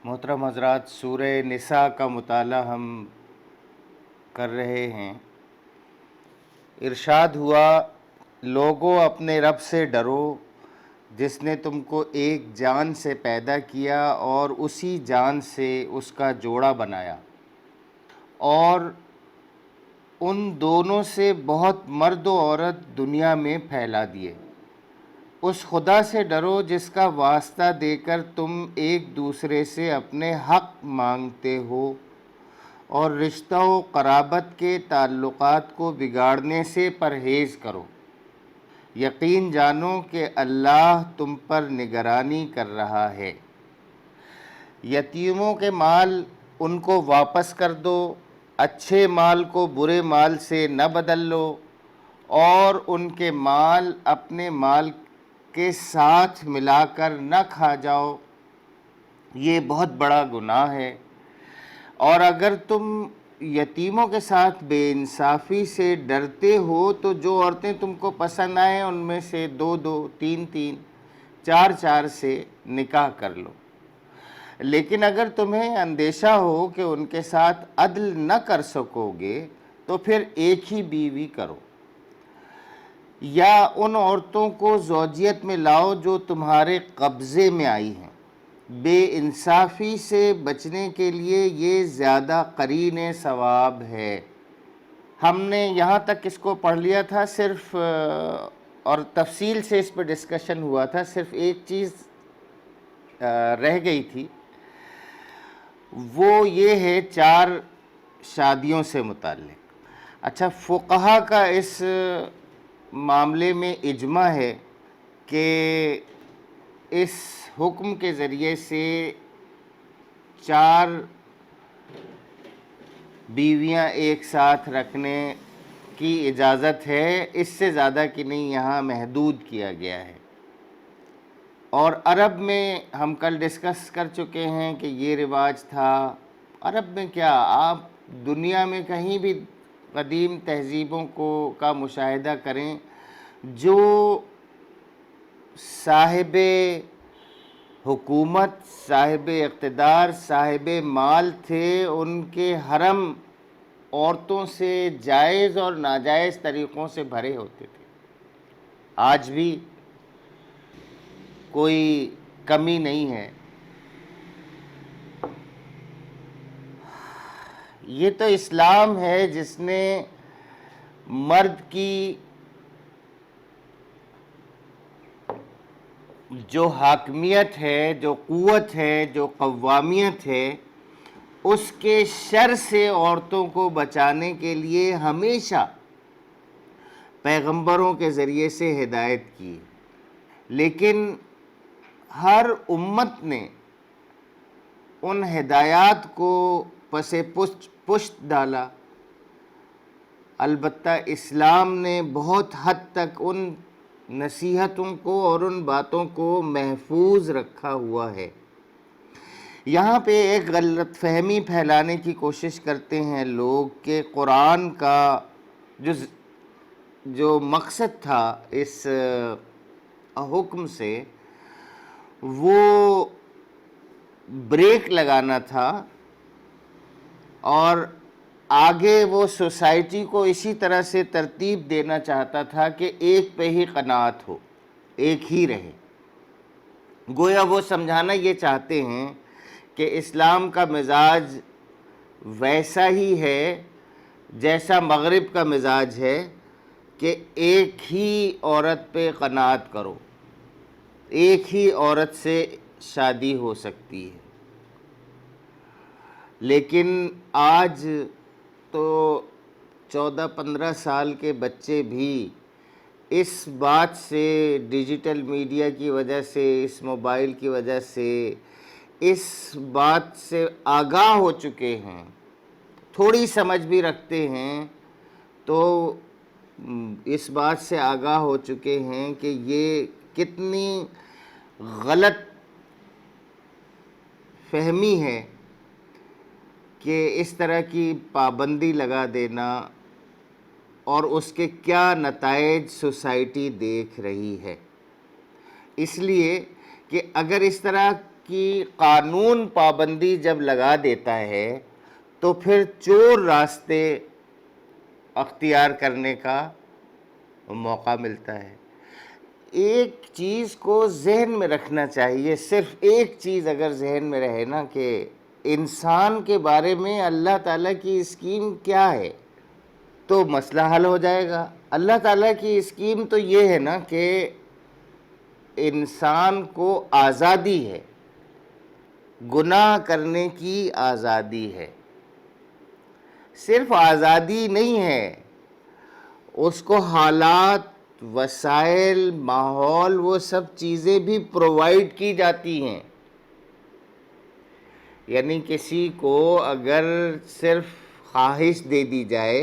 محترم حضرات، سورہ نساء کا مطالعہ ہم کر رہے ہیں۔ ارشاد ہوا، لوگوں اپنے رب سے ڈرو جس نے تم کو ایک جان سے پیدا کیا اور اسی جان سے اس کا جوڑا بنایا، اور ان دونوں سے بہت مرد و عورت دنیا میں پھیلا دیے۔ اس خدا سے ڈرو جس کا واسطہ دے کر تم ایک دوسرے سے اپنے حق مانگتے ہو، اور رشتہ و قرابت کے تعلقات کو بگاڑنے سے پرہیز کرو۔ یقین جانو کہ اللہ تم پر نگرانی کر رہا ہے۔ یتیموں کے مال ان کو واپس کر دو، اچھے مال کو برے مال سے نہ بدل لو، اور ان کے مال اپنے مال کے ساتھ ملا کر نہ کھا جاؤ، یہ بہت بڑا گناہ ہے۔ اور اگر تم یتیموں کے ساتھ بے انصافی سے ڈرتے ہو تو جو عورتیں تم کو پسند آئیں ان میں سے 2 3 4 سے نکاح کر لو۔ لیکن اگر تمہیں اندیشہ ہو کہ ان کے ساتھ عدل نہ کر سکو گے تو پھر ایک ہی بیوی کرو، یا ان عورتوں کو زوجیت میں لاؤ جو تمہارے قبضے میں آئی ہیں۔ بے انصافی سے بچنے کے لیے یہ زیادہ قرین ثواب ہے۔ ہم نے یہاں تک اس کو پڑھ لیا تھا صرف، اور تفصیل سے اس پہ ڈسکشن ہوا تھا۔ صرف ایک چیز رہ گئی تھی، وہ یہ ہے 4 شادیوں سے متعلق۔ اچھا، فقہا کا اس معاملے میں اجماع ہے کہ اس حکم کے ذریعے سے 4 بیویاں ایک ساتھ رکھنے کی اجازت ہے، اس سے زیادہ کی نہیں یہاں محدود کیا گیا ہے۔ اور عرب میں ہم کل ڈسکس کر چکے ہیں کہ یہ رواج تھا۔ عرب میں کیا، آپ دنیا میں کہیں بھی قدیم تہذیبوں کا مشاہدہ کریں، جو صاحب حکومت، صاحب اقتدار، صاحب مال تھے، ان کے حرم عورتوں سے جائز اور ناجائز طریقوں سے بھرے ہوتے تھے۔ آج بھی کوئی کمی نہیں ہے۔ یہ تو اسلام ہے جس نے مرد کی جو حاکمیت ہے، جو قوت ہے، جو قوامیت ہے، اس کے شر سے عورتوں کو بچانے کے لیے ہمیشہ پیغمبروں کے ذریعے سے ہدایت کی۔ لیکن ہر امت نے ان ہدایات کو پس پشت ڈالا۔ البتہ اسلام نے بہت حد تک ان نصیحتوں کو اور ان باتوں کو محفوظ رکھا ہوا ہے۔ یہاں پہ ایک غلط فہمی پھیلانے کی کوشش کرتے ہیں لوگ کہ قرآن کا جو مقصد تھا اس حکم سے، وہ بریک لگانا تھا، اور آگے وہ سوسائٹی کو اسی طرح سے ترتیب دینا چاہتا تھا کہ ایک پہ ہی قناعت ہو، ایک ہی رہے۔ گویا وہ سمجھانا یہ چاہتے ہیں کہ اسلام کا مزاج ویسا ہی ہے جیسا مغرب کا مزاج ہے، کہ ایک ہی عورت پہ قناعت کرو، ایک ہی عورت سے شادی ہو سکتی ہے۔ لیکن آج تو 14-15 سال کے بچے بھی اس بات سے، ڈیجیٹل میڈیا کی وجہ سے، اس موبائل کی وجہ سے، اس بات سے آگاہ ہو چکے ہیں، تھوڑی سمجھ بھی رکھتے ہیں تو اس بات سے آگاہ ہو چکے ہیں کہ یہ کتنی غلط فہمی ہے کہ اس طرح کی پابندی لگا دینا، اور اس کے کیا نتائج سوسائٹی دیکھ رہی ہے۔ اس لیے کہ اگر اس طرح کی قانون پابندی جب لگا دیتا ہے تو پھر چور راستے اختیار کرنے کا موقع ملتا ہے۔ ایک چیز کو ذہن میں رکھنا چاہیے، صرف ایک چیز اگر ذہن میں رہے نا کہ انسان کے بارے میں اللہ تعالیٰ کی اسکیم کیا ہے، تو مسئلہ حل ہو جائے گا۔ اللہ تعالیٰ کی اسکیم تو یہ ہے نا کہ انسان کو آزادی ہے، گناہ کرنے کی آزادی ہے۔ صرف آزادی نہیں ہے، اس کو حالات، وسائل، ماحول، وہ سب چیزیں بھی پرووائیڈ کی جاتی ہیں۔ یعنی کسی کو اگر صرف خواہش دے دی جائے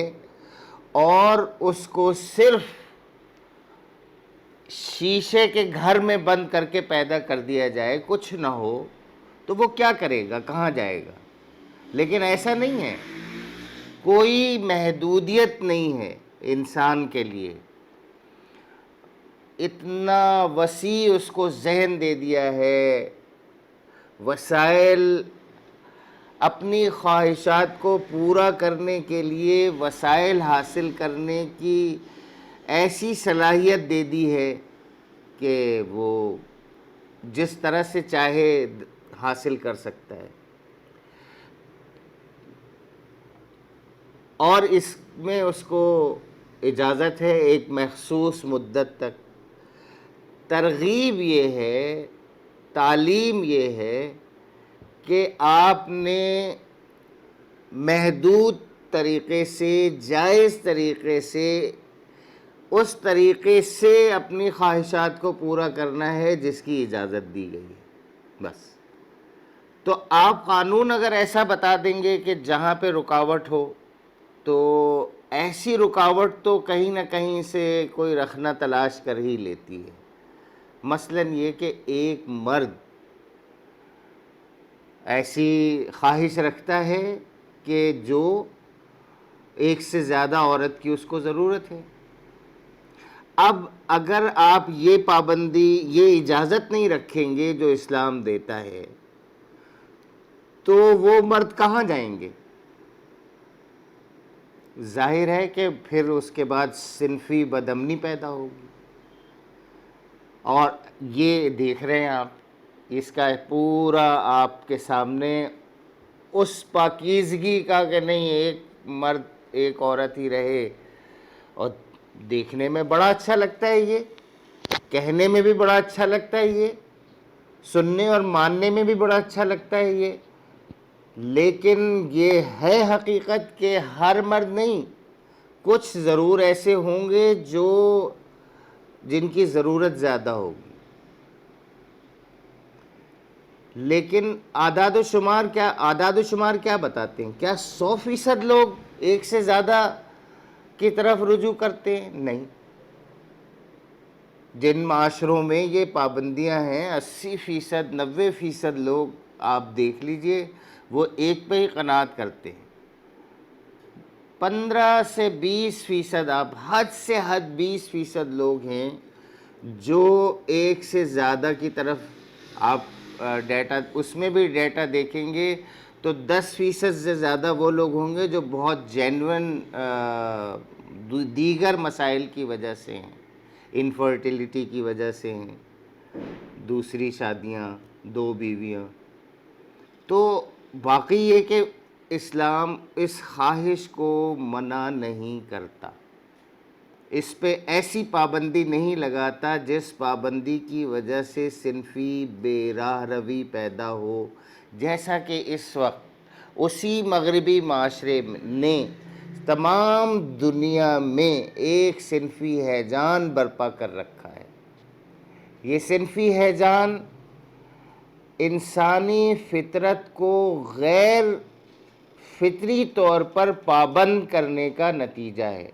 اور اس کو صرف شیشے کے گھر میں بند کر کے پیدا کر دیا جائے، کچھ نہ ہو، تو وہ کیا کرے گا، کہاں جائے گا؟ لیکن ایسا نہیں ہے، کوئی محدودیت نہیں ہے انسان کے لیے۔ اتنا وسیع اس کو ذہن دے دیا ہے، وسائل، اپنی خواہشات کو پورا کرنے کے لیے وسائل حاصل کرنے کی ایسی صلاحیت دے دی ہے کہ وہ جس طرح سے چاہے حاصل کر سکتا ہے، اور اس میں اس کو اجازت ہے ایک مخصوص مدت تک۔ ترغیب یہ ہے، تعلیم یہ ہے کہ آپ نے محدود طریقے سے، جائز طریقے سے، اس طریقے سے اپنی خواہشات کو پورا کرنا ہے جس کی اجازت دی گئی ہے، بس۔ تو آپ قانون اگر ایسا بتا دیں گے کہ جہاں پہ رکاوٹ ہو، تو ایسی رکاوٹ تو کہیں نہ کہیں سے کوئی رخنہ تلاش کر ہی لیتی ہے۔ مثلاً یہ کہ ایک مرد ایسی خواہش رکھتا ہے کہ جو ایک سے زیادہ عورت کی اس کو ضرورت ہے۔ اب اگر آپ یہ پابندی، یہ اجازت نہیں رکھیں گے جو اسلام دیتا ہے، تو وہ مرد کہاں جائیں گے؟ ظاہر ہے کہ پھر اس کے بعد صنفی بدامنی پیدا ہوگی، اور یہ دیکھ رہے ہیں آپ، اس کا پورا آپ کے سامنے اس پاکیزگی کا کہ نہیں ایک مرد ایک عورت ہی رہے، اور دیکھنے میں بڑا اچھا لگتا ہے، یہ کہنے میں بھی بڑا اچھا لگتا ہے، یہ سننے اور ماننے میں بھی بڑا اچھا لگتا ہے یہ، لیکن یہ ہے حقیقت کہ ہر مرد نہیں، کچھ ضرور ایسے ہوں گے جو جن کی ضرورت زیادہ ہوگی۔ لیکن اعداد و شمار کیا بتاتے ہیں؟ کیا 100% لوگ ایک سے زیادہ کی طرف رجوع کرتے ہیں؟ نہیں۔ جن معاشروں میں یہ پابندیاں ہیں، 80%، 90% لوگ آپ دیکھ لیجئے وہ ایک پہ ہی قناعت کرتے ہیں۔ 15 سے 20%، آپ حد سے حد 20% لوگ ہیں جو ایک سے زیادہ کی طرف، آپ ڈیٹا، اس میں بھی ڈیٹا دیکھیں گے تو 10% سے زیادہ وہ لوگ ہوں گے جو بہت جینون دیگر مسائل کی وجہ سے ہیں، انفرٹیلیٹی کی وجہ سے ہیں، دوسری شادیاں، 2 بیویاں۔ تو باقی یہ کہ اسلام اس خواہش کو منع نہیں کرتا، اس پہ ایسی پابندی نہیں لگاتا جس پابندی کی وجہ سے صنفی بے راہ روی پیدا ہو، جیسا کہ اس وقت اسی مغربی معاشرے نے تمام دنیا میں ایک صنفی ہیجان برپا کر رکھا ہے۔ یہ صنفی ہیجان انسانی فطرت کو غیر فطری طور پر پابند کرنے کا نتیجہ ہے۔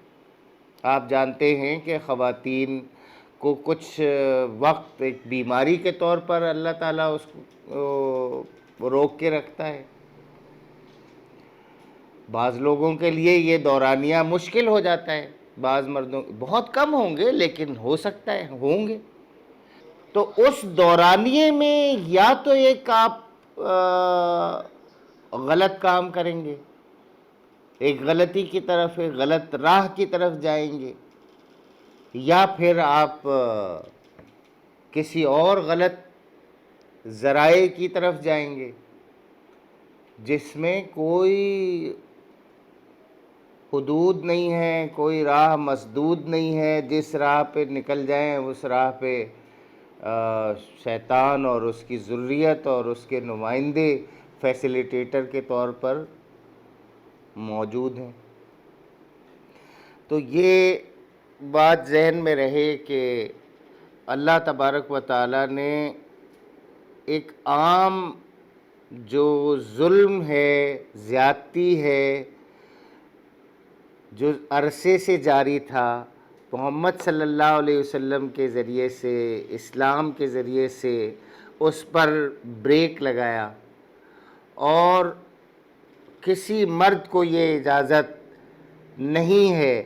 آپ جانتے ہیں کہ خواتین کو کچھ وقت ایک بیماری کے طور پر اللہ تعالیٰ اس کو روک کے رکھتا ہے۔ بعض لوگوں کے لیے یہ دورانیہ مشکل ہو جاتا ہے، بعض مردوں، بہت کم ہوں گے لیکن ہو سکتا ہے ہوں گے۔ تو اس دورانیے میں یا تو ایک آپ غلط کام کریں گے، ایک غلطی کی طرف، ایک غلط راہ کی طرف جائیں گے، یا پھر آپ کسی اور غلط ذرائع کی طرف جائیں گے جس میں کوئی حدود نہیں ہے، کوئی راہ مسدود نہیں ہے، جس راہ پہ نکل جائیں اس راہ پہ شیطان اور اس کی ذریت اور اس کے نمائندے فیسیلیٹیٹر کے طور پر موجود ہیں۔ تو یہ بات ذہن میں رہے کہ اللہ تبارک و تعالیٰ نے ایک عام جو ظلم ہے، زیادتی ہے، جو عرصے سے جاری تھا، محمد صلی اللہ علیہ وسلم کے ذریعے سے، اسلام کے ذریعے سے اس پر بریک لگایا، اور کسی مرد کو یہ اجازت نہیں ہے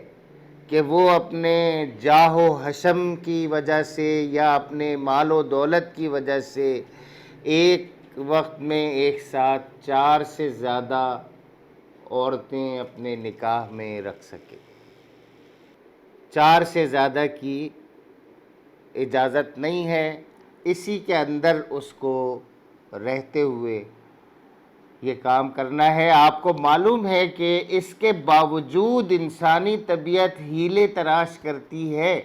کہ وہ اپنے جاہ و حشم کی وجہ سے یا اپنے مال و دولت کی وجہ سے ایک وقت میں ایک ساتھ 4 سے زیادہ عورتیں اپنے نکاح میں رکھ سکے۔ 4 سے زیادہ کی اجازت نہیں ہے، اسی کے اندر اس کو رہتے ہوئے یہ کام کرنا ہے۔ آپ کو معلوم ہے کہ اس کے باوجود انسانی طبیعت ہیلے تراش کرتی ہے،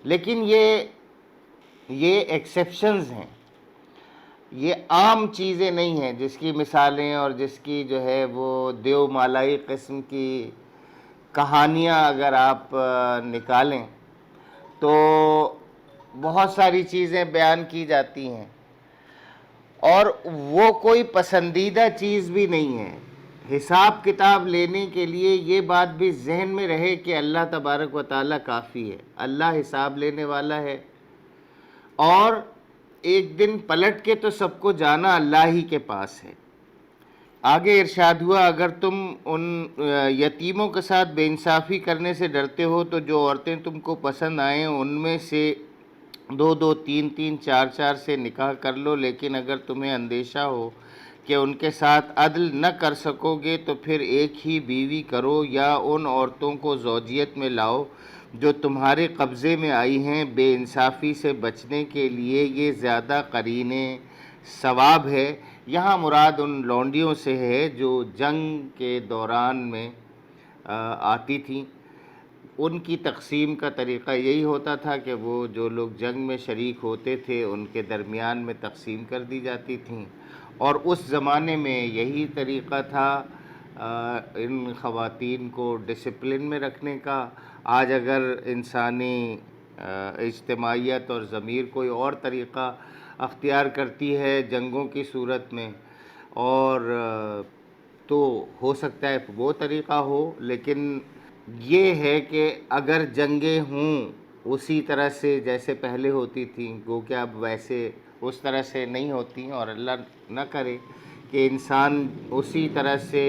لیکن یہ ایکسیپشنز ہیں، یہ عام چیزیں نہیں ہیں جس کی مثالیں اور جس کی جو ہے وہ دیو مالائی قسم کی کہانیاں اگر آپ نکالیں تو بہت ساری چیزیں بیان کی جاتی ہیں، اور وہ کوئی پسندیدہ چیز بھی نہیں ہے۔ حساب کتاب لینے کے لیے یہ بات بھی ذہن میں رہے کہ اللہ تبارک و تعالیٰ کافی ہے، اللہ حساب لینے والا ہے، اور ایک دن پلٹ کے تو سب کو جانا اللہ ہی کے پاس ہے۔ آگے ارشاد ہوا، اگر تم ان یتیموں کے ساتھ بے انصافی کرنے سے ڈرتے ہو تو جو عورتیں تم کو پسند آئیں ان میں سے 2 3 4 4 سے نکاح کر لو، لیکن اگر تمہیں اندیشہ ہو کہ ان کے ساتھ عدل نہ کر سکو گے تو پھر ایک ہی بیوی کرو، یا ان عورتوں کو زوجیت میں لاؤ جو تمہارے قبضے میں آئی ہیں۔ بے انصافی سے بچنے کے لیے یہ زیادہ قرین ثواب ہے۔ یہاں مراد ان لونڈیوں سے ہے جو جنگ کے دوران میں آتی تھیں۔ ان کی تقسیم کا طریقہ یہی ہوتا تھا کہ وہ جو لوگ جنگ میں شریک ہوتے تھے ان کے درمیان میں تقسیم کر دی جاتی تھیں، اور اس زمانے میں یہی طریقہ تھا ان خواتین کو ڈسپلن میں رکھنے کا۔ آج اگر انسانی اجتماعیت اور ضمیر کوئی اور طریقہ اختیار کرتی ہے جنگوں کی صورت میں، اور تو ہو سکتا ہے وہ طریقہ ہو، لیکن یہ ہے کہ اگر جنگیں ہوں اسی طرح سے جیسے پہلے ہوتی تھیں، گو کہ اب ویسے اس طرح سے نہیں ہوتی، اور اللہ نہ کرے کہ انسان اسی طرح سے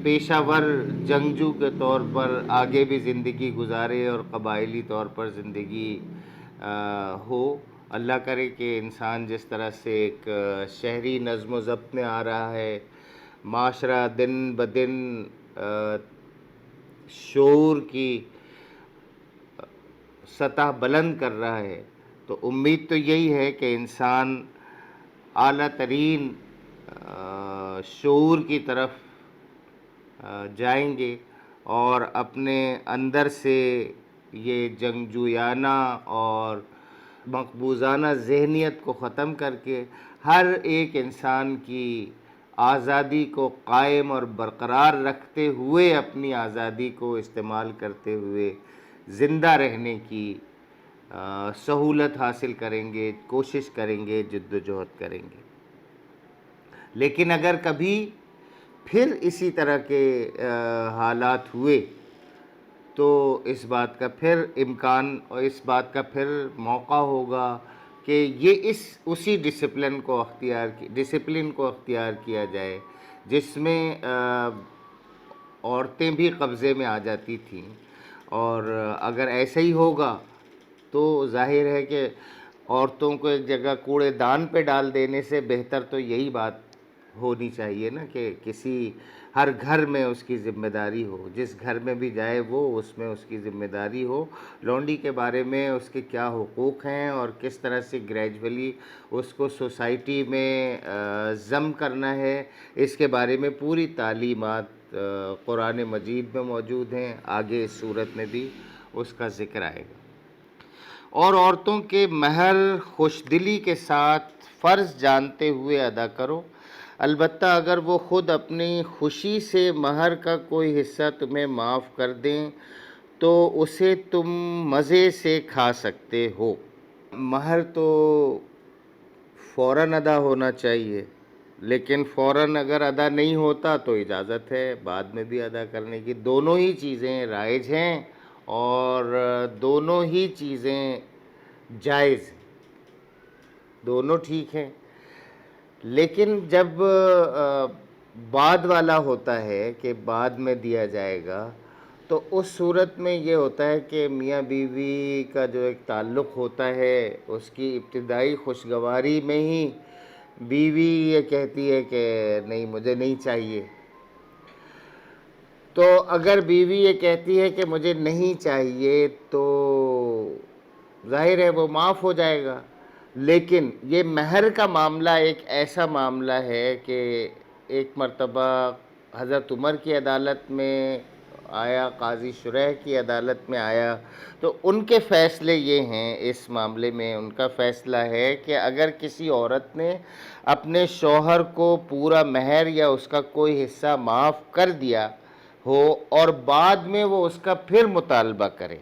پیشہ ور جنگجو کے طور پر آگے بھی زندگی گزارے اور قبائلی طور پر زندگی ہو۔ اللہ کرے کہ انسان جس طرح سے ایک شہری نظم و ضبط میں آ رہا ہے، معاشرہ دن بدن شعور کی سطح بلند کر رہا ہے، تو امید تو یہی ہے کہ انسان اعلیٰ ترین شعور کی طرف جائیں گے، اور اپنے اندر سے یہ جنگجویانہ اور مقبوضانہ ذہنیت کو ختم کر کے ہر ایک انسان کی آزادی کو قائم اور برقرار رکھتے ہوئے اپنی آزادی کو استعمال کرتے ہوئے زندہ رہنے کی سہولت حاصل کریں گے، کوشش کریں گے، جد و جہد کریں گے۔ لیکن اگر کبھی پھر اسی طرح کے حالات ہوئے تو اس بات کا پھر امکان اور اس بات کا پھر موقع ہوگا کہ یہ اسی ڈسپلن کو اختیار کیا جائے جس میں عورتیں بھی قبضے میں آ جاتی تھیں، اور اگر ایسا ہی ہوگا تو ظاہر ہے کہ عورتوں کو ایک جگہ کوڑے دان پہ ڈال دینے سے بہتر تو یہی بات ہونی چاہیے نا کہ کسی ہر گھر میں اس کی ذمہ داری ہو، جس گھر میں بھی جائے وہ اس میں اس کی ذمہ داری ہو، لونڈی کے بارے میں اس کے کیا حقوق ہیں اور کس طرح سے گریجولی اس کو سوسائٹی میں ضم کرنا ہے، اس کے بارے میں پوری تعلیمات قرآن مجید میں موجود ہیں، آگے اس صورت میں بھی اس کا ذکر آئے گا۔ اور عورتوں کے مہر خوش دلی کے ساتھ فرض جانتے ہوئے ادا کرو، البتہ اگر وہ خود اپنی خوشی سے مہر کا کوئی حصہ تمہیں معاف کر دیں تو اسے تم مزے سے کھا سکتے ہو۔ مہر تو فوراً ادا ہونا چاہیے، لیکن فوراً اگر ادا نہیں ہوتا تو اجازت ہے بعد میں بھی ادا کرنے کی، دونوں ہی چیزیں رائج ہیں اور دونوں ہی چیزیں جائز ہیں، دونوں ٹھیک ہیں۔ لیکن جب بعد والا ہوتا ہے کہ بعد میں دیا جائے گا تو اس صورت میں یہ ہوتا ہے کہ میاں بیوی کا جو ایک تعلق ہوتا ہے اس کی ابتدائی خوشگواری میں ہی بیوی یہ کہتی ہے کہ نہیں مجھے نہیں چاہیے، تو اگر بیوی یہ کہتی ہے کہ مجھے نہیں چاہیے تو ظاہر ہے وہ معاف ہو جائے گا۔ لیکن یہ مہر کا معاملہ ایک ایسا معاملہ ہے کہ ایک مرتبہ حضرت عمر کی عدالت میں آیا، قاضی شریح کی عدالت میں آیا، تو ان کے فیصلے یہ ہیں، اس معاملے میں ان کا فیصلہ ہے کہ اگر کسی عورت نے اپنے شوہر کو پورا مہر یا اس کا کوئی حصہ معاف کر دیا ہو اور بعد میں وہ اس کا پھر مطالبہ کرے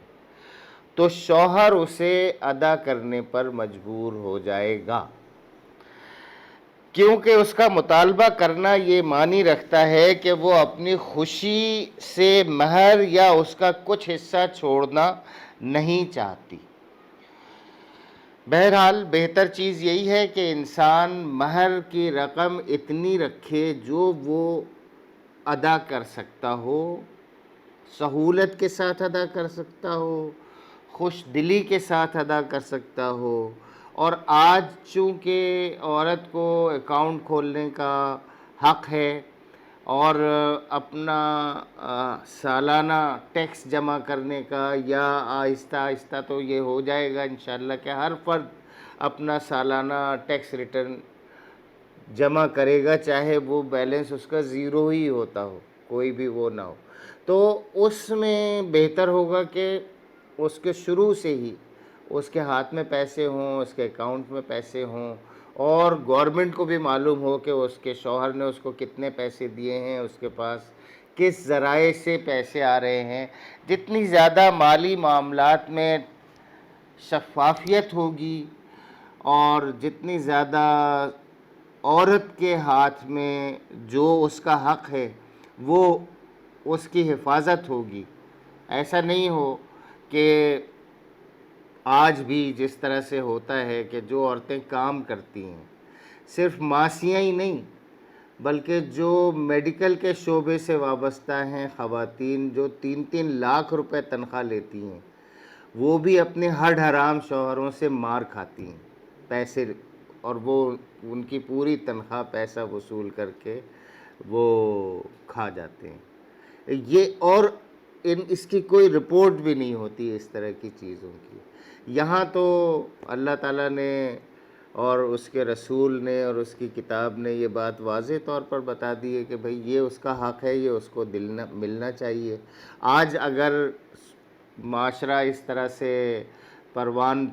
تو شوہر اسے ادا کرنے پر مجبور ہو جائے گا، کیونکہ اس کا مطالبہ کرنا یہ معنی رکھتا ہے کہ وہ اپنی خوشی سے مہر یا اس کا کچھ حصہ چھوڑنا نہیں چاہتی۔ بہرحال بہتر چیز یہی ہے کہ انسان مہر کی رقم اتنی رکھے جو وہ ادا کر سکتا ہو، سہولت کے ساتھ ادا کر سکتا ہو، خوش دلی کے ساتھ ادا کر سکتا ہو۔ اور آج چونکہ عورت کو اکاؤنٹ کھولنے کا حق ہے اور اپنا سالانہ ٹیکس جمع کرنے کا، یا آہستہ آہستہ تو یہ ہو جائے گا انشاءاللہ کہ ہر فرد اپنا سالانہ ٹیکس ریٹرن جمع کرے گا، چاہے وہ بیلنس اس کا زیرو ہی ہوتا ہو، کوئی بھی وہ نہ ہو، تو اس میں بہتر ہوگا کہ اس کے شروع سے ہی اس کے ہاتھ میں پیسے ہوں، اس کے اکاؤنٹ میں پیسے ہوں، اور گورنمنٹ کو بھی معلوم ہو کہ اس کے شوہر نے اس کو کتنے پیسے دیے ہیں، اس کے پاس کس ذرائع سے پیسے آ رہے ہیں۔ جتنی زیادہ مالی معاملات میں شفافیت ہوگی اور جتنی زیادہ عورت کے ہاتھ میں جو اس کا حق ہے وہ اس کی حفاظت ہوگی، ایسا نہیں ہو کہ آج بھی جس طرح سے ہوتا ہے کہ جو عورتیں کام کرتی ہیں، صرف ماسیاں ہی نہیں بلکہ جو میڈیکل کے شعبے سے وابستہ ہیں خواتین، جو 3-3 لاکھ روپے تنخواہ لیتی ہیں، وہ بھی اپنے ہڈ حرام شوہروں سے مار کھاتی ہیں پیسے، اور وہ ان کی پوری تنخواہ پیسہ وصول کر کے وہ کھا جاتے ہیں یہ، اور اس کی کوئی رپورٹ بھی نہیں ہوتی اس طرح کی چیزوں کی۔ یہاں تو اللہ تعالیٰ نے اور اس کے رسول نے اور اس کی کتاب نے یہ بات واضح طور پر بتا دی ہے کہ بھئی یہ اس کا حق ہے، یہ اس کو ملنا چاہیے۔ آج اگر معاشرہ اس طرح سے پروان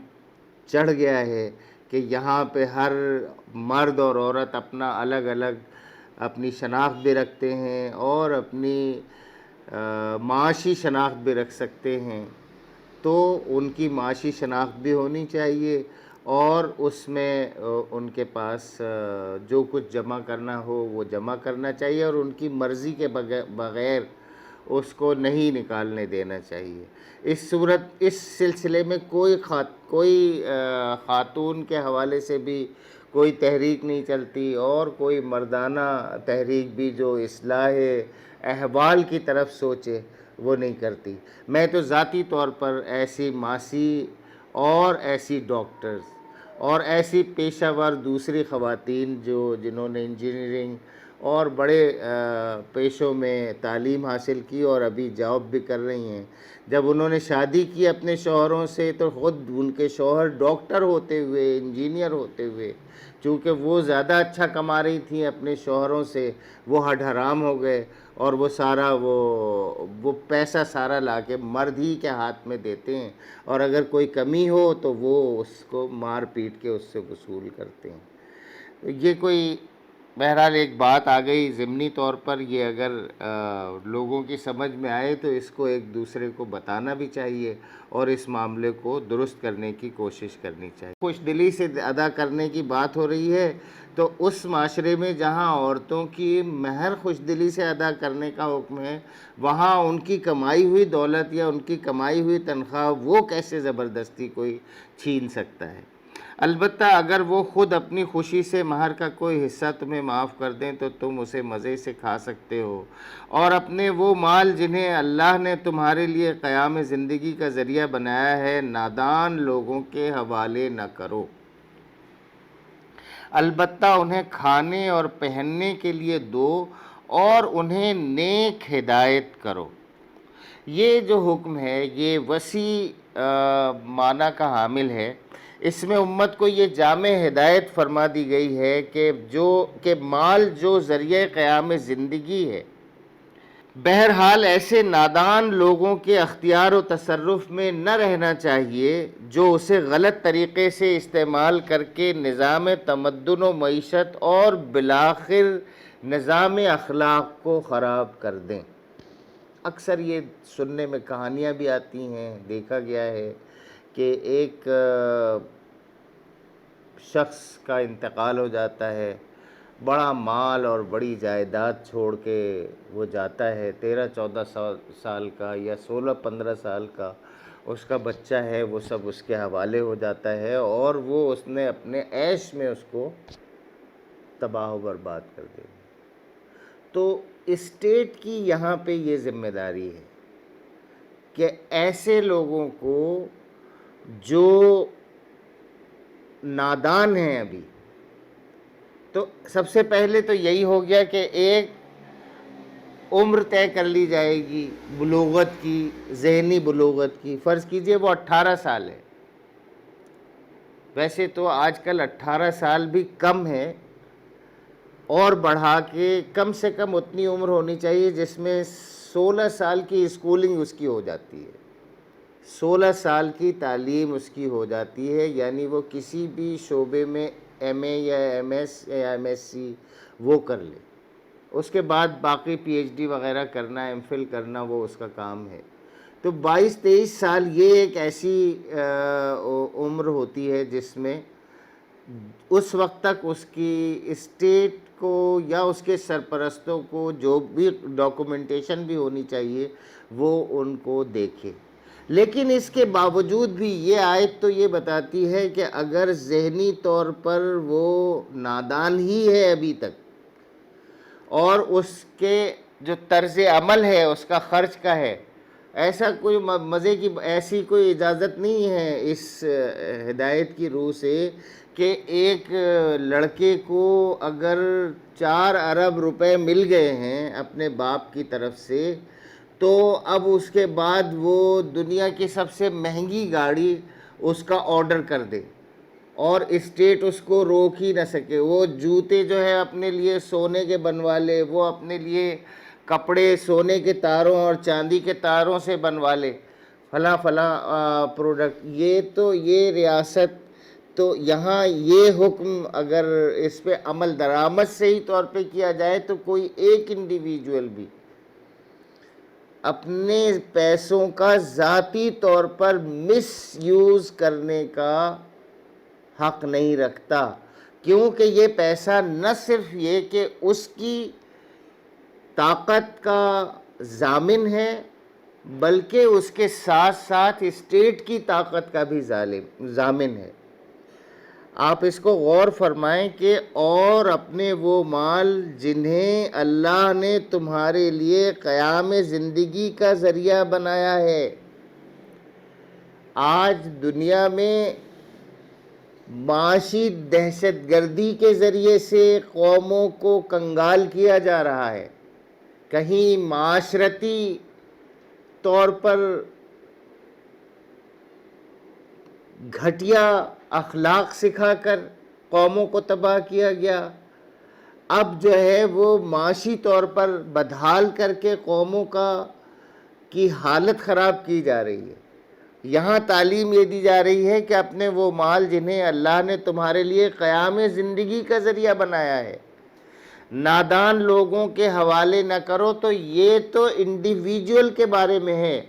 چڑھ گیا ہے کہ یہاں پہ ہر مرد اور عورت اپنا الگ الگ اپنی شناخت بھی رکھتے ہیں اور اپنی معاشی شناخت بھی رکھ سکتے ہیں، تو ان کی معاشی شناخت بھی ہونی چاہیے اور اس میں ان کے پاس جو کچھ جمع کرنا ہو وہ جمع کرنا چاہیے، اور ان کی مرضی کے بغیر اس کو نہیں نکالنے دینا چاہیے۔ اس سلسلے میں کوئی خاتون کے حوالے سے بھی کوئی تحریک نہیں چلتی اور کوئی مردانہ تحریک بھی جو اصلاح احوال کی طرف سوچے وہ نہیں کرتی۔ میں تو ذاتی طور پر ایسی ماسی اور ایسی ڈاکٹرز اور ایسی پیشہ ور دوسری خواتین جنہوں نے انجینئرنگ اور بڑے پیشوں میں تعلیم حاصل کی اور ابھی جاب بھی کر رہی ہیں، جب انہوں نے شادی کی اپنے شوہروں سے تو خود ان کے شوہر ڈاکٹر ہوتے ہوئے، انجینئر ہوتے ہوئے، چونکہ وہ زیادہ اچھا کما رہی تھیں اپنے شوہروں سے، وہ ہڈ حرام ہو گئے اور وہ سارا وہ پیسہ سارا لا کے مرد ہی کے ہاتھ میں دیتے ہیں، اور اگر کوئی کمی ہو تو وہ اس کو مار پیٹ کے اس سے وصول کرتے ہیں۔ تو یہ کوئی بہرحال ایک بات آ گئی ضمنی طور پر، یہ اگر لوگوں کی سمجھ میں آئے تو اس کو ایک دوسرے کو بتانا بھی چاہیے اور اس معاملے کو درست کرنے کی کوشش کرنی چاہیے۔ خوش دلی سے ادا کرنے کی بات ہو رہی ہے تو اس معاشرے میں جہاں عورتوں کی مہر خوش دلی سے ادا کرنے کا حکم ہے، وہاں ان کی کمائی ہوئی دولت یا ان کی کمائی ہوئی تنخواہ وہ کیسے زبردستی کوئی چھین سکتا ہے؟ البتہ اگر وہ خود اپنی خوشی سے مہر کا کوئی حصہ تمہیں معاف کر دیں تو تم اسے مزے سے کھا سکتے ہو، اور اپنے وہ مال جنہیں اللہ نے تمہارے لیے قیام زندگی کا ذریعہ بنایا ہے نادان لوگوں کے حوالے نہ کرو، البتہ انہیں کھانے اور پہننے کے لیے دو اور انہیں نیک ہدایت کرو۔ یہ جو حکم ہے یہ وسیع معنی کا حامل ہے۔ اس میں امت کو یہ جامع ہدایت فرما دی گئی ہے کہ مال جو ذریعہ قیام زندگی ہے، بہرحال ایسے نادان لوگوں کے اختیار و تصرف میں نہ رہنا چاہیے جو اسے غلط طریقے سے استعمال کر کے نظام تمدن و معیشت اور بالآخر نظام اخلاق کو خراب کر دیں۔ اکثر یہ سننے میں کہانیاں بھی آتی ہیں، دیکھا گیا ہے کہ ایک شخص کا انتقال ہو جاتا ہے، بڑا مال اور بڑی جائیداد چھوڑ کے وہ جاتا ہے، 13-14 سال کا یا 16-15 سال کا اس کا بچہ ہے، وہ سب اس کے حوالے ہو جاتا ہے اور وہ اس نے اپنے عیش میں اس کو تباہ و برباد کر دیا۔ تو اسٹیٹ کی یہاں پہ یہ ذمہ داری ہے کہ ایسے لوگوں کو جو نادان ہیں ابھی، تو سب سے پہلے تو یہی ہو گیا کہ ایک عمر طے کر لی جائے گی بلوغت کی، ذہنی بلوغت کی۔ فرض کیجئے وہ 18 سال ہے، ویسے تو آج کل 18 سال بھی کم ہے، اور بڑھا کے کم سے کم اتنی عمر ہونی چاہیے جس میں 16 سال کی اسکولنگ اس کی ہو جاتی ہے، 16 سال کی تعلیم اس کی ہو جاتی ہے، یعنی وہ کسی بھی شعبے میں ایم اے یا ایم ایس یا ایم ایس سی وہ کر لے، اس کے بعد باقی پی ایچ ڈی وغیرہ کرنا، ایم فل کرنا، وہ اس کا کام ہے۔ تو 22-23 سال یہ ایک ایسی عمر ہوتی ہے جس میں اس وقت تک اس کی اسٹیٹ کو یا اس کے سرپرستوں کو جو بھی ڈاکومنٹیشن بھی ہونی چاہیے وہ ان کو دیکھے۔ لیکن اس کے باوجود بھی یہ آیت تو یہ بتاتی ہے کہ اگر ذہنی طور پر وہ نادان ہی ہے ابھی تک، اور اس کے جو طرز عمل ہے اس کا خرچ کا ہے، ایسا کوئی مزے کی ایسی کوئی اجازت نہیں ہے اس ہدایت کی روح سے کہ ایک لڑکے کو اگر 4 ارب روپے مل گئے ہیں اپنے باپ کی طرف سے، تو اب اس کے بعد وہ دنیا کی سب سے مہنگی گاڑی اس کا آرڈر کر دے اور اسٹیٹ اس کو روک ہی نہ سکے، وہ جوتے جو ہے اپنے لیے سونے کے بنوا لے، وہ اپنے لیے کپڑے سونے کے تاروں اور چاندی کے تاروں سے بنوا لے، فلاں فلاں پروڈکٹ، یہ ریاست تو یہاں یہ حکم اگر اس پہ عمل درآمد صحیح طور پہ کیا جائے تو کوئی ایک انڈیویجول بھی اپنے پیسوں کا ذاتی طور پر مس یوز کرنے کا حق نہیں رکھتا، کیونکہ یہ پیسہ نہ صرف یہ کہ اس کی طاقت کا ضامن ہے بلکہ اس کے ساتھ ساتھ اسٹیٹ کی طاقت کا بھی ضامن ہے۔ آپ اس کو غور فرمائیں کہ اور اپنے وہ مال جنہیں اللہ نے تمہارے لیے قیام زندگی کا ذریعہ بنایا ہے۔ آج دنیا میں معاشی دہشت گردی کے ذریعے سے قوموں کو کنگال کیا جا رہا ہے، کہیں معاشرتی طور پر گھٹیا اخلاق سکھا کر قوموں کو تباہ کیا گیا، اب جو ہے وہ معاشی طور پر بدحال کر کے قوموں کی حالت خراب کی جا رہی ہے۔ یہاں تعلیم یہ دی جا رہی ہے کہ اپنے وہ مال جنہیں اللہ نے تمہارے لیے قیام زندگی کا ذریعہ بنایا ہے، نادان لوگوں کے حوالے نہ کرو۔ تو یہ تو انڈیویجول کے بارے میں ہے،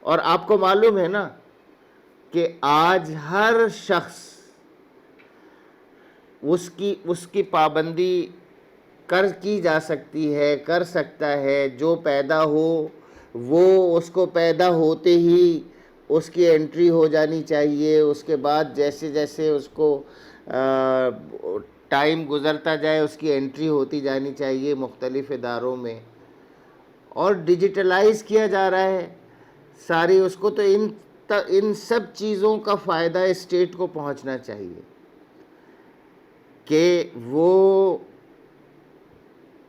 اور آپ کو معلوم ہے نا کہ آج ہر شخص اس کی پابندی کی جا سکتی ہے، کر سکتا ہے۔ جو پیدا ہو وہ اس کو پیدا ہوتے ہی اس کی انٹری ہو جانی چاہیے، اس کے بعد جیسے جیسے اس کو ٹائم گزرتا جائے اس کی انٹری ہوتی جانی چاہیے مختلف اداروں میں، اور ڈیجیٹلائز کیا جا رہا ہے ساری اس کو۔ تو ان سب چیزوں کا فائدہ اسٹیٹ کو پہنچنا چاہیے کہ وہ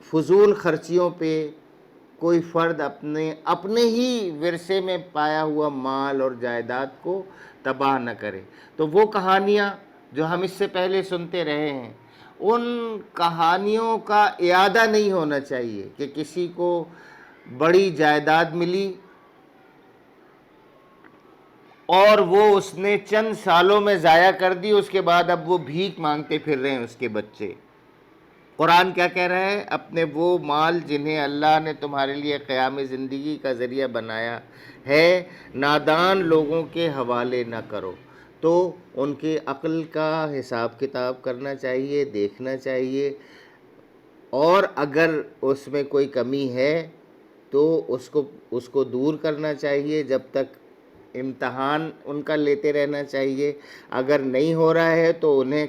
فضول خرچیوں پہ کوئی فرد اپنے ہی ورثے میں پایا ہوا مال اور جائیداد کو تباہ نہ کرے۔ تو وہ کہانیاں جو ہم اس سے پہلے سنتے رہے ہیں، ان کہانیوں کا اعادہ نہیں ہونا چاہیے کہ کسی کو بڑی جائیداد ملی اور وہ اس نے چند سالوں میں ضائع کر دی، اس کے بعد اب وہ بھیک مانگتے پھر رہے ہیں اس کے بچے۔ قرآن کیا کہہ رہا ہے؟ اپنے وہ مال جنہیں اللہ نے تمہارے لیے قیام زندگی کا ذریعہ بنایا ہے نادان لوگوں کے حوالے نہ کرو۔ تو ان کی عقل کا حساب کتاب کرنا چاہیے، دیکھنا چاہیے، اور اگر اس میں کوئی کمی ہے تو اس کو دور کرنا چاہیے، جب تک امتحان ان کا لیتے رہنا چاہیے۔ اگر نہیں ہو رہا ہے تو انہیں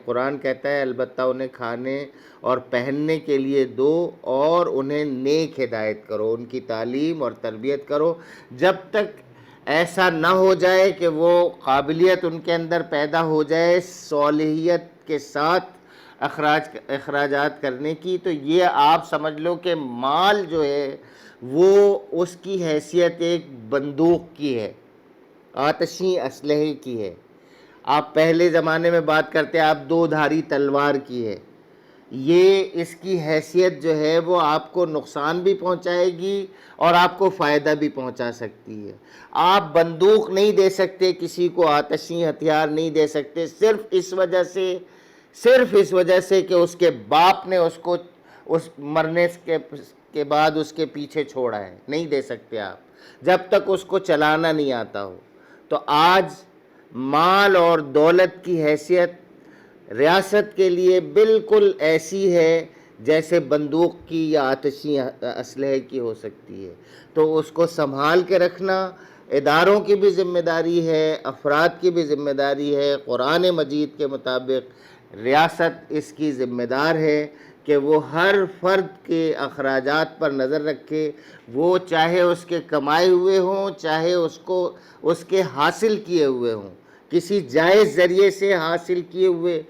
قرآن کہتا ہے البتہ انہیں کھانے اور پہننے کے لیے دو، اور انہیں نیک ہدایت کرو، ان کی تعلیم اور تربیت کرو، جب تک ایسا نہ ہو جائے کہ وہ قابلیت ان کے اندر پیدا ہو جائے صالحیت کے ساتھ اخراجات کرنے کی۔ تو یہ آپ سمجھ لو کہ مال جو ہے وہ اس کی حیثیت ایک بندوق کی ہے، آتشی اسلحے کی ہے۔ آپ پہلے زمانے میں بات کرتے ہیں، آپ دو دھاری تلوار کی ہے۔ یہ اس کی حیثیت جو ہے وہ آپ کو نقصان بھی پہنچائے گی اور آپ کو فائدہ بھی پہنچا سکتی ہے۔ آپ بندوق نہیں دے سکتے کسی کو، آتشی ہتھیار نہیں دے سکتے، صرف اس وجہ سے کہ اس کے باپ نے اس کو اس مرنے کے بعد اس کے پیچھے چھوڑا ہے، نہیں دے سکتے آپ جب تک اس کو چلانا نہیں آتا ہو۔ تو آج مال اور دولت کی حیثیت ریاست کے لیے بالکل ایسی ہے جیسے بندوق کی یا آتشی اسلحے کی ہو سکتی ہے۔ تو اس کو سنبھال کے رکھنا اداروں کی بھی ذمہ داری ہے، افراد کی بھی ذمہ داری ہے۔ قرآن مجید کے مطابق ریاست اس کی ذمہ دار ہے کہ وہ ہر فرد کے اخراجات پر نظر رکھے، وہ چاہے اس کے کمائے ہوئے ہوں، چاہے اس کے حاصل کیے ہوئے ہوں، کسی جائز ذریعے سے حاصل کیے ہوئے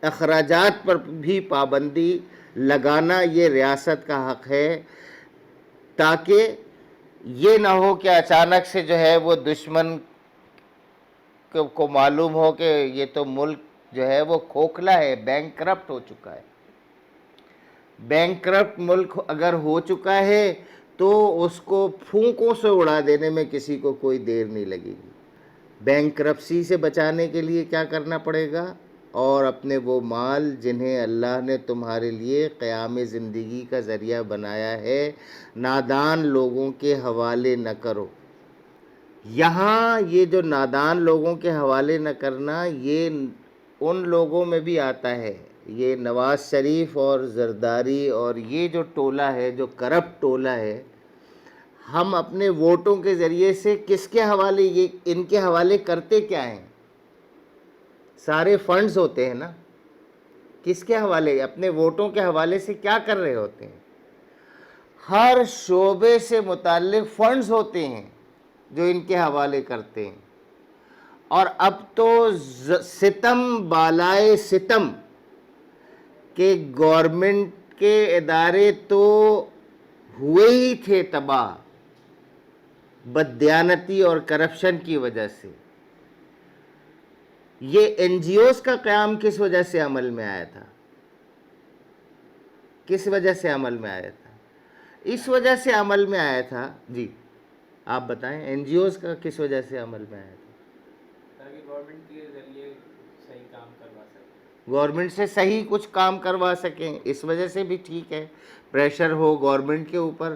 اخراجات پر بھی پابندی لگانا یہ ریاست کا حق ہے، تاکہ یہ نہ ہو کہ اچانک سے جو ہے وہ دشمن کو معلوم ہو کہ یہ تو ملک جو ہے وہ کھوکھلا ہے، بینک کرپٹ ہو چکا ہے۔ بینک کرپٹ ملک اگر ہو چکا ہے تو اس کو پھونکوں سے اڑا دینے میں کسی کو کوئی دیر نہیں لگے گی۔ بینک کرپسی سے بچانے کے لیے کیا کرنا پڑے گا؟ اور اپنے وہ مال جنہیں اللہ نے تمہارے لیے قیام زندگی کا ذریعہ بنایا ہے نادان لوگوں کے حوالے نہ کرو۔ یہاں یہ جو نادان لوگوں کے حوالے نہ کرنا، یہ ان لوگوں میں بھی آتا ہے، یہ نواز شریف اور زرداری اور یہ جو ٹولہ ہے، جو کرپٹ ٹولہ ہے، ہم اپنے ووٹوں کے ذریعے سے کس کے حوالے ان کے حوالے کرتے کیا ہیں؟ سارے فنڈز ہوتے ہیں نا، کس کے حوالے؟ اپنے ووٹوں کے حوالے سے کیا کر رہے ہوتے ہیں؟ ہر شعبے سے متعلق فنڈز ہوتے ہیں جو ان کے حوالے کرتے ہیں، اور اب تو ستم بالائے ستم کہ گورنمنٹ کے ادارے تو ہوئے ہی تھے تباہ بددیانتی اور کرپشن کی وجہ سے. یہ این جی اوز کا قیام کس وجہ سے عمل میں آیا تھا؟ کس وجہ سے عمل میں آیا تھا؟ اس وجہ سے عمل میں آیا تھا. جی آپ بتائیں این جی اوز کا کس وجہ سے عمل میں آیا تھا؟ تاکہ گورنمنٹ کے ذریعے صحیح کام کروا سکیں. گورنمنٹ سے صحیح کچھ کام کروا سکیں، اس وجہ سے بھی ٹھیک ہے. پریشر ہو گورنمنٹ کے اوپر.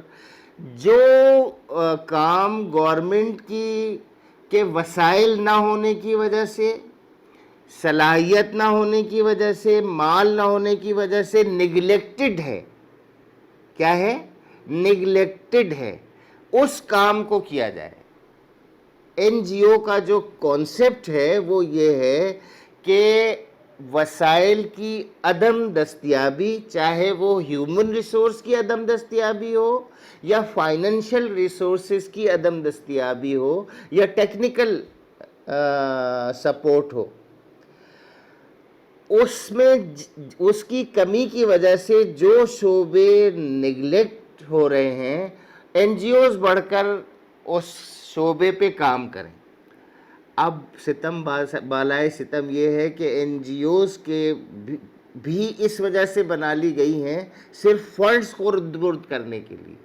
جو کام گورنمنٹ کی کے وسائل نہ ہونے کی وجہ سے، صلاحیت نہ ہونے کی وجہ سے، مال نہ ہونے کی وجہ سے نگلیکٹڈ ہے، کیا ہے؟ نگلیکٹڈ ہے، اس کام کو کیا جائے. این جی او کا جو کانسیپٹ ہے وہ یہ ہے کہ وسائل کی عدم دستیابی، چاہے وہ ہیومن ریسورس کی عدم دستیابی ہو یا فائنینشیل ریسورسز کی عدم دستیابی ہو یا ٹیکنیکل سپورٹ ہو، اس میں اس کی کمی کی وجہ سے جو شعبے نگلیکٹ ہو رہے ہیں، این جی اوز بڑھ کر اس شعبے پہ کام کریں. اب ستم بالائے ستم یہ ہے کہ این جی اوز کے بھی اس وجہ سے بنا لی گئی ہیں صرف فنڈز کو برد کرنے کے لیے.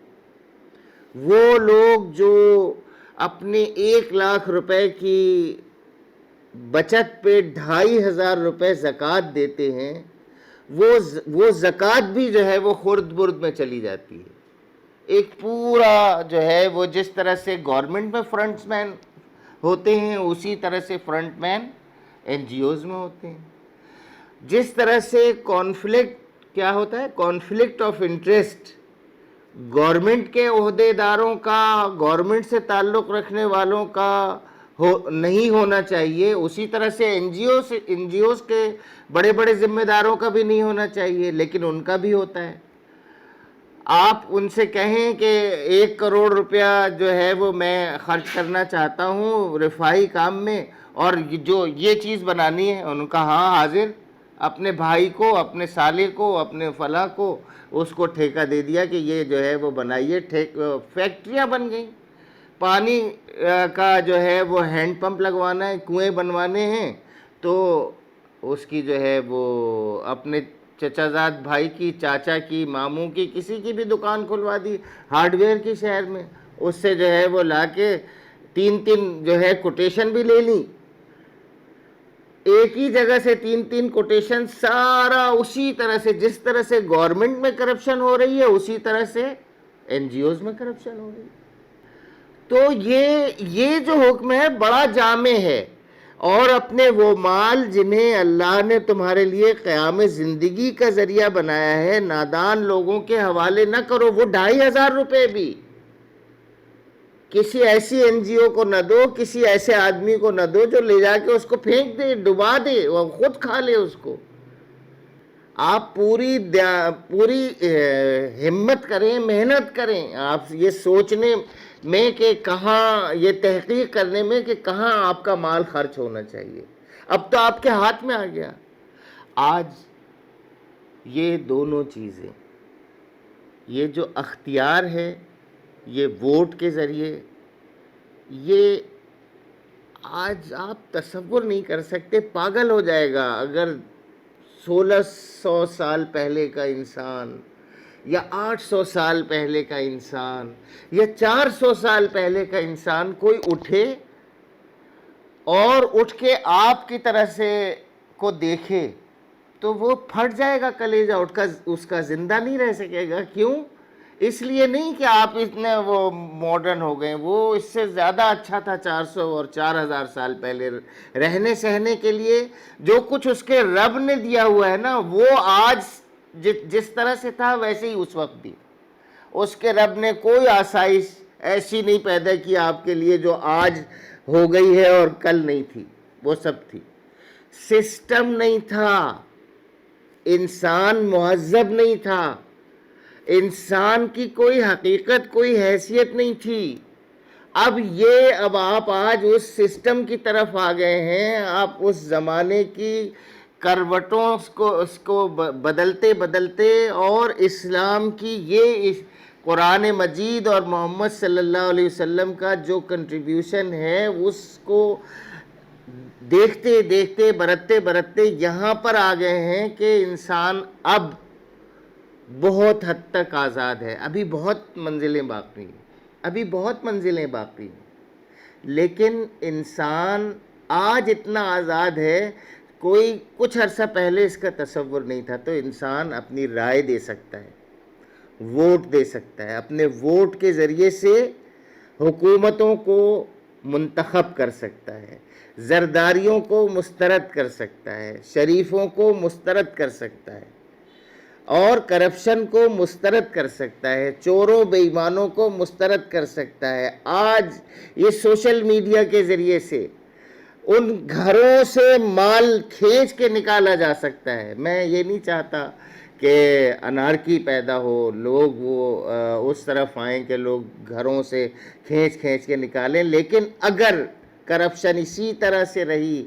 وہ لوگ جو اپنے 1,00,000 روپے کی بچت پہ 2,500 روپے زکوٰۃ دیتے ہیں، وہ زکوٰۃ بھی جو ہے وہ خرد برد میں چلی جاتی ہے. ایک پورا جو ہے وہ جس طرح سے گورنمنٹ میں فرنٹ مین ہوتے ہیں اسی طرح سے فرنٹ مین این جی اوز میں ہوتے ہیں. جس طرح سے کانفلکٹ کیا ہوتا ہے؟ کانفلکٹ آف انٹرسٹ گورنمنٹ کے عہدے داروں کا، گورنمنٹ سے تعلق رکھنے والوں کا نہیں ہونا چاہیے، اسی طرح سے این جی اوز کے بڑے بڑے ذمہ داروں کا بھی نہیں ہونا چاہیے، لیکن ان کا بھی ہوتا ہے. آپ ان سے کہیں کہ 1,00,00,000 روپیہ جو ہے وہ میں خرچ کرنا چاہتا ہوں رفاہی کام میں، اور جو یہ چیز بنانی ہے، ان کا ہاں حاضر. اپنے بھائی کو، اپنے سالے کو، اپنے فلاں کو اس کو ٹھیکہ دے دیا کہ یہ جو ہے وہ بنائیے. فیکٹریاں بن گئیں. پانی کا جو ہے وہ ہینڈ پمپ لگوانا ہے، کنویں بنوانے ہیں، تو اس کی جو ہے وہ اپنے چچا زاد بھائی کی، چاچا کی، ماموں کی، کسی کی بھی دکان کھلوا دی ہارڈ ویئر کی شہر میں. اس سے جو ہے وہ لا کے 3 جو ہے کوٹیشن بھی لے لی. ایک ہی جگہ سے 3 کوٹیشن، سارا اسی طرح سے جس طرح سے گورنمنٹ میں کرپشن ہو رہی ہے اسی طرح سے این جی اوز میں کرپشن ہو رہی ہے. تو یہ جو حکم ہے بڑا جامع ہے. اور اپنے وہ مال جنہیں اللہ نے تمہارے لیے قیام زندگی کا ذریعہ بنایا ہے نادان لوگوں کے حوالے نہ کرو. وہ 2,500 روپے بھی کسی ایسی این جی او کو نہ دو، کسی ایسے آدمی کو نہ دو جو لے جا کے اس کو پھینک دے، ڈبا دے، وہ خود کھا لے اس کو. آپ پوری ہمت کریں، محنت کریں، آپ یہ سوچنے میں کہ کہاں، یہ تحقیق کرنے میں کہ کہاں آپ کا مال خرچ ہونا چاہیے. اب تو آپ کے ہاتھ میں آ گیا. آج یہ دونوں چیزیں، یہ جو اختیار ہے یہ ووٹ کے ذریعے، یہ آج آپ تصور نہیں کر سکتے. پاگل ہو جائے گا اگر 1,600 سال پہلے کا انسان یا 800 سال پہلے کا انسان یا 400 سال پہلے کا انسان کوئی اٹھے اور اٹھ کے آپ کی طرح سے کو دیکھے تو وہ پھٹ جائے گا کلیجہ، اٹھ کر اس کا زندہ نہیں رہ سکے گا. کیوں؟ اس لیے نہیں کہ آپ اتنے وہ ماڈرن ہو گئے، وہ اس سے زیادہ اچھا تھا 400 اور 4,000 سال پہلے رہنے سہنے کے لیے. جو کچھ اس کے رب نے دیا ہوا ہے نا وہ آج جس طرح سے تھا ویسے ہی اس وقت بھی. اس کے رب نے کوئی آسائش ایسی نہیں پیدا کی آپ کے لیے جو آج ہو گئی ہے اور کل نہیں تھی. وہ سب تھی. سسٹم نہیں تھا، انسان مہذب نہیں تھا، انسان کی کوئی حقیقت، کوئی حیثیت نہیں تھی. اب آپ آج اس سسٹم کی طرف آ گئے ہیں، آپ اس زمانے کی کروٹوں اس کو بدلتے بدلتے، اور اسلام کی قرآن مجید اور محمد صلی اللہ علیہ وسلم کا جو کنٹریبیوشن ہے اس کو دیکھتے دیکھتے برتتے برتتے یہاں پر آ گئے ہیں کہ انسان اب بہت حد تک آزاد ہے. ابھی بہت منزلیں باقی ہیں، ابھی بہت منزلیں باقی ہیں، لیکن انسان آج اتنا آزاد ہے، کوئی کچھ عرصہ پہلے اس کا تصور نہیں تھا. تو انسان اپنی رائے دے سکتا ہے، ووٹ دے سکتا ہے، اپنے ووٹ کے ذریعے سے حکومتوں کو منتخب کر سکتا ہے، زرداریوں کو مسترد کر سکتا ہے، شریفوں کو مسترد کر سکتا ہے، اور کرپشن کو مسترد کر سکتا ہے، چوروں بے ایمانوں کو مسترد کر سکتا ہے. آج یہ سوشل میڈیا کے ذریعے سے ان گھروں سے مال کھینچ کے نکالا جا سکتا ہے. میں یہ نہیں چاہتا کہ انارکی پیدا ہو، لوگ اس طرف آئیں کہ لوگ گھروں سے کھینچ کھینچ کے نکالیں، لیکن اگر کرپشن اسی طرح سے رہی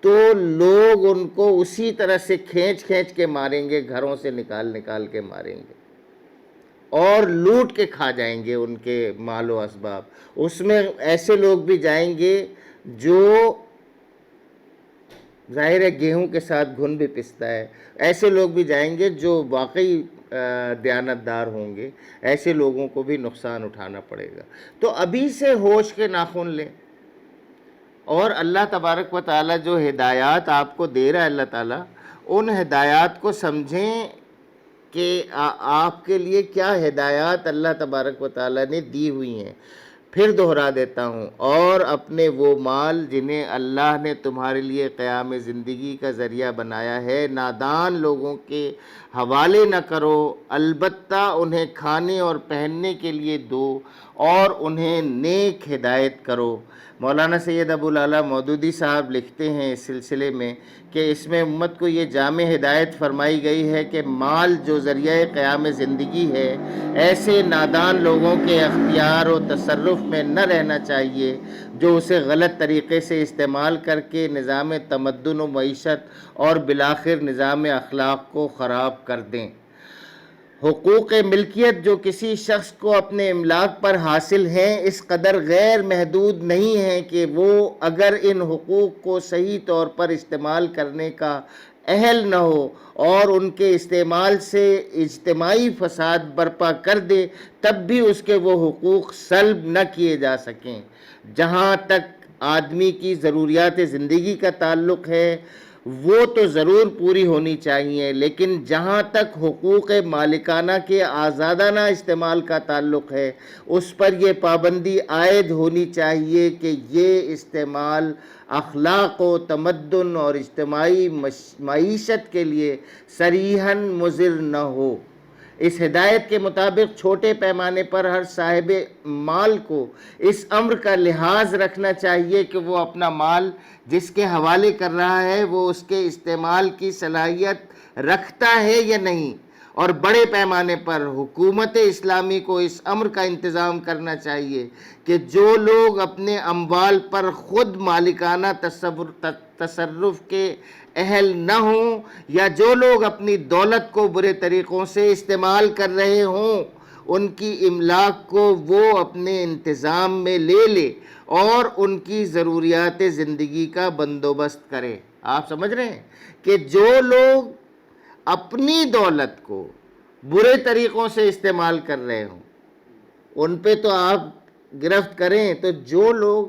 تو لوگ ان کو اسی طرح سے کھینچ کھینچ کے ماریں گے، گھروں سے نکال نکال کے ماریں گے، اور لوٹ کے کھا جائیں گے ان کے مال و اسباب. اس میں ایسے لوگ بھی جائیں گے جو ظاہر ہے گیہوں کے ساتھ گھن بھی پستا ہے، ایسے لوگ بھی جائیں گے جو واقعی دیانتدار ہوں گے. ایسے لوگوں کو بھی نقصان اٹھانا پڑے گا. تو ابھی سے ہوش کے ناخن لیں، اور اللہ تبارک و تعالیٰ جو ہدایات آپ کو دے رہا ہے اللہ تعالیٰ، ان ہدایات کو سمجھیں کہ آپ کے لیے کیا ہدایات اللہ تبارک و تعالیٰ نے دی ہوئی ہیں. پھر دہرا دیتا ہوں، اور اپنے وہ مال جنہیں اللہ نے تمہارے لیے قیام زندگی کا ذریعہ بنایا ہے نادان لوگوں کے حوالے نہ کرو، البتہ انہیں کھانے اور پہننے کے لیے دو، اور انہیں نیک ہدایت کرو. مولانا سید ابو العلا مودودی صاحب لکھتے ہیں اس سلسلے میں کہ اس میں امت کو یہ جامع ہدایت فرمائی گئی ہے کہ مال جو ذریعہ قیام زندگی ہے ایسے نادان لوگوں کے اختیار و تصرف میں نہ رہنا چاہیے جو اسے غلط طریقے سے استعمال کر کے نظام تمدن و معیشت اور بالآخر نظام اخلاق کو خراب کر دیں. حقوق ملکیت جو کسی شخص کو اپنے املاک پر حاصل ہیں اس قدر غیر محدود نہیں ہیں کہ وہ اگر ان حقوق کو صحیح طور پر استعمال کرنے کا اہل نہ ہو اور ان کے استعمال سے اجتماعی فساد برپا کر دے تب بھی اس کے وہ حقوق سلب نہ کیے جا سکیں. جہاں تک آدمی کی ضروریات زندگی کا تعلق ہے وہ تو ضرور پوری ہونی چاہیے، لیکن جہاں تک حقوق مالکانہ کے آزادانہ استعمال کا تعلق ہے اس پر یہ پابندی عائد ہونی چاہیے کہ یہ استعمال اخلاق و تمدن اور اجتماعی معیشت کے لیے صریحاً مضر نہ ہو. اس ہدایت کے مطابق چھوٹے پیمانے پر ہر صاحب مال کو اس امر کا لحاظ رکھنا چاہیے کہ وہ اپنا مال جس کے حوالے کر رہا ہے وہ اس کے استعمال کی صلاحیت رکھتا ہے یا نہیں، اور بڑے پیمانے پر حکومت اسلامی کو اس امر کا انتظام کرنا چاہیے کہ جو لوگ اپنے اموال پر خود مالکانہ تصرف کے اہل نہ ہوں یا جو لوگ اپنی دولت کو برے طریقوں سے استعمال کر رہے ہوں ان کی املاک کو وہ اپنے انتظام میں لے لے اور ان کی ضروریات زندگی کا بندوبست کرے. آپ سمجھ رہے ہیں کہ جو لوگ اپنی دولت کو برے طریقوں سے استعمال کر رہے ہوں ان پہ تو آپ گرفت کریں، تو جو لوگ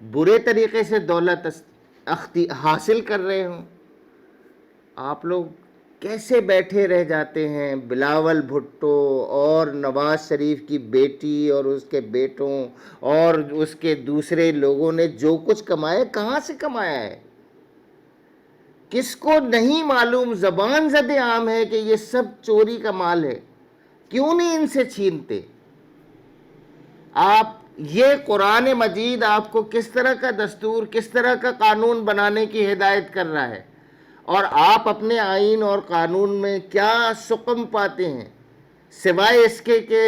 برے طریقے سے دولت حاصل کر رہے ہوں آپ لوگ کیسے بیٹھے رہ جاتے ہیں؟ بلاول بھٹو اور نواز شریف کی بیٹی اور اس کے بیٹوں اور اس کے دوسرے لوگوں نے جو کچھ کمایا کہاں سے کمایا ہے؟ کس کو نہیں معلوم؟ زبان زد عام ہے کہ یہ سب چوری کا مال ہے. کیوں نہیں ان سے چھینتے؟ آپ یہ قرآن مجید آپ کو کس طرح کا دستور، کس طرح کا قانون بنانے کی ہدایت کر رہا ہے، اور آپ اپنے آئین اور قانون میں کیا سقم پاتے ہیں سوائے اس کے کہ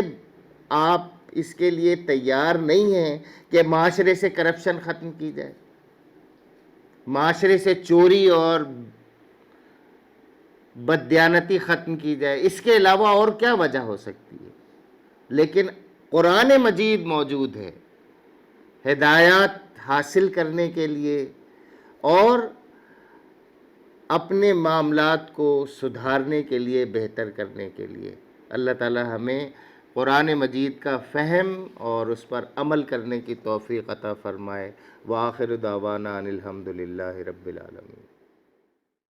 آپ اس کے لیے تیار نہیں ہیں کہ معاشرے سے کرپشن ختم کی جائے، معاشرے سے چوری اور بددیانتی ختم کی جائے، اس کے علاوہ اور کیا وجہ ہو سکتی ہے؟ لیکن قرآن مجید موجود ہے ہدایات حاصل کرنے کے لیے اور اپنے معاملات کو سدھارنے کے لیے، بہتر کرنے کے لیے۔ اللہ تعالی ہمیں قرآن مجید کا فہم اور اس پر عمل کرنے کی توفیق عطا فرمائے۔ وآخر دعوانا ان الحمد للہ رب العالمین۔